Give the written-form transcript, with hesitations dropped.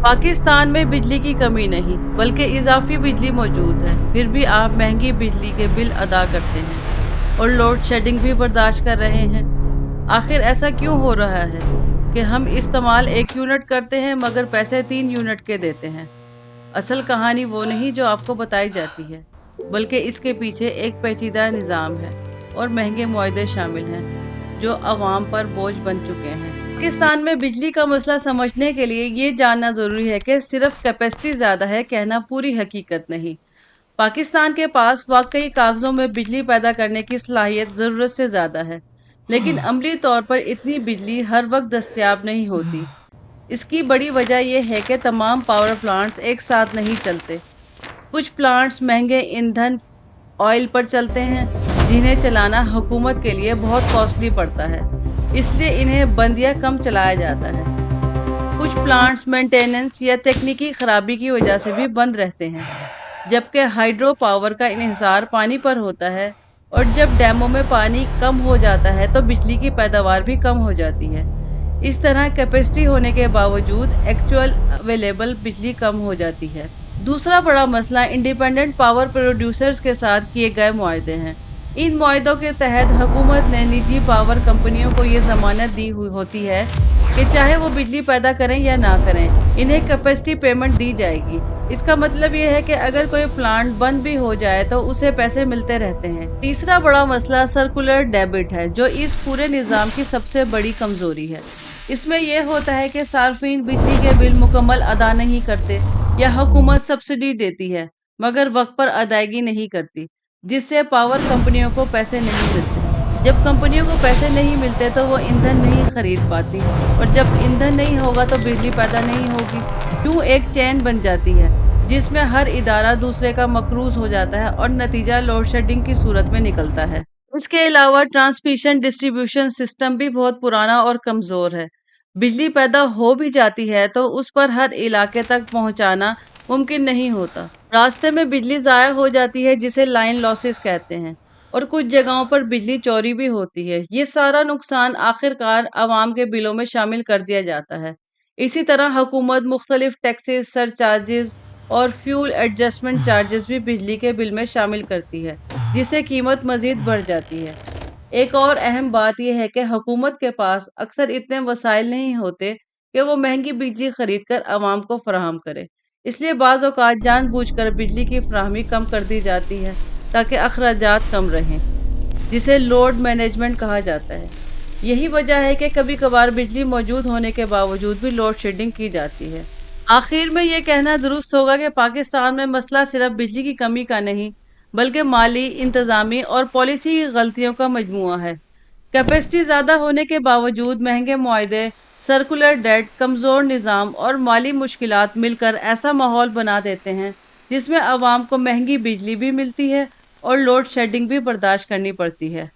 पाकिस्तान में बिजली की कमी नहीं बल्कि इजाफी बिजली मौजूद है, फिर भी आप महंगी बिजली के बिल अदा करते हैं और लोड शेडिंग भी बर्दाश्त कर रहे हैं। आखिर ऐसा क्यों हो रहा है कि हम इस्तेमाल 1 यूनिट करते हैं मगर पैसे 3 यूनिट के देते हैं? असल कहानी वो नहीं जो आपको बताई जाती है, बल्कि इसके पीछे एक पेचीदा निज़ाम है और महंगे मुआहदे शामिल हैं जो अवाम पर बोझ बन चुके हैं। पाकिस्तान में बिजली का मसला समझने के लिए ये जानना ज़रूरी है कि सिर्फ कैपेसिटी ज़्यादा है कहना पूरी हकीकत नहीं। पाकिस्तान के पास वाकई कागज़ों में बिजली पैदा करने की सलाहियत ज़रूरत से ज़्यादा है, लेकिन अमली तौर पर इतनी बिजली हर वक्त दस्तयाब नहीं होती। इसकी बड़ी वजह यह है कि तमाम पावर प्लांट्स एक साथ नहीं चलते। कुछ प्लांट्स महंगे ईंधन ऑयल पर चलते हैं, जिन्हें चलाना हुकूमत के लिए बहुत कॉस्टली पड़ता है, इसलिए इन्हें बंद या कम चलाया जाता है। कुछ प्लांट्स मेंटेनेंस या तकनीकी खराबी की वजह से भी बंद रहते हैं, जबकि हाइड्रो पावर का इन्हिसार पानी पर होता है और जब डैमों में पानी कम हो जाता है तो बिजली की पैदावार भी कम हो जाती है। इस तरह कैपेसिटी होने के बावजूद एक्चुअल अवेलेबल बिजली कम हो जाती है। दूसरा बड़ा मसला इंडिपेंडेंट पावर प्रोड्यूसर्स के साथ किए गए मुआहदे हैं। इन मुआहदों के तहत हुकूमत ने निजी पावर कंपनियों को ये जमानत दी हुई होती है कि चाहे वो बिजली पैदा करें या ना करें, इन्हें कैपेसिटी पेमेंट दी जाएगी। इसका मतलब ये है कि अगर कोई प्लांट बंद भी हो जाए तो उसे पैसे मिलते रहते हैं। तीसरा बड़ा मसला सर्कुलर डेबिट है, जो इस पूरे निज़ाम की सबसे बड़ी कमजोरी है। इसमें यह होता है कि सार्फिन बिजली के बिल मुकम्मल अदा नहीं करते या हुकूमत सब्सिडी देती है मगर वक्त पर अदायगी नहीं करती, जिससे पावर कंपनियों को पैसे नहीं मिलते। जब कंपनियों को पैसे नहीं मिलते तो वो ईंधन नहीं खरीद पाती और जब ईंधन नहीं होगा तो बिजली पैदा नहीं होगी। यूं एक चैन बन जाती है जिसमें हर इदारा दूसरे का मकरूज हो जाता है और नतीजा लोड शेडिंग की सूरत में निकलता है। इसके अलावा ट्रांसमिशन डिस्ट्रीब्यूशन सिस्टम भी बहुत पुराना और कमज़ोर है। बिजली पैदा हो भी जाती है तो उस पर हर इलाके तक पहुंचाना मुमकिन नहीं होता। रास्ते में बिजली ज़ाया हो जाती है, जिसे लाइन लॉसेस कहते हैं, और कुछ जगहों पर बिजली चोरी भी होती है। ये सारा नुकसान आखिरकार आवाम के बिलों में शामिल कर दिया जाता है। इसी तरह हुकूमत मुख्तलिफ टैक्सेस, सरचार्जेस और फ्यूल एडजस्टमेंट चार्जेस भी बिजली के बिल में शामिल करती है, जिससे कीमत मज़ीद बढ़ जाती है। एक और अहम बात यह है कि हुकूमत के पास अक्सर इतने वसाइल नहीं होते कि वो महंगी बिजली खरीद कर आवाम को फराहम करे। इसलिए बाज़ औक़ात जानबूझकर बिजली की फराहमी कम कर दी जाती है ताकि अखराजात कम रहें, जिसे लोड मैनेजमेंट कहा जाता है। यही वजह है कि कभी कभार बिजली मौजूद होने के बावजूद भी लोड शेडिंग की जाती है। आखिर में ये कहना दुरुस्त होगा कि पाकिस्तान में मसला सिर्फ बिजली की कमी का नहीं बल्कि माली, इंतज़ामी और पॉलिसी की गलतियों का मजमूआ है। कैपेसिटी ज़्यादा होने के बावजूद महंगे मुआहदे, सर्कुलर डेट, कमज़ोर निज़ाम और माली मुश्किलात मिलकर ऐसा माहौल बना देते हैं जिसमें आवाम को महंगी बिजली भी मिलती है और लोड शेडिंग भी बर्दाश्त करनी पड़ती है।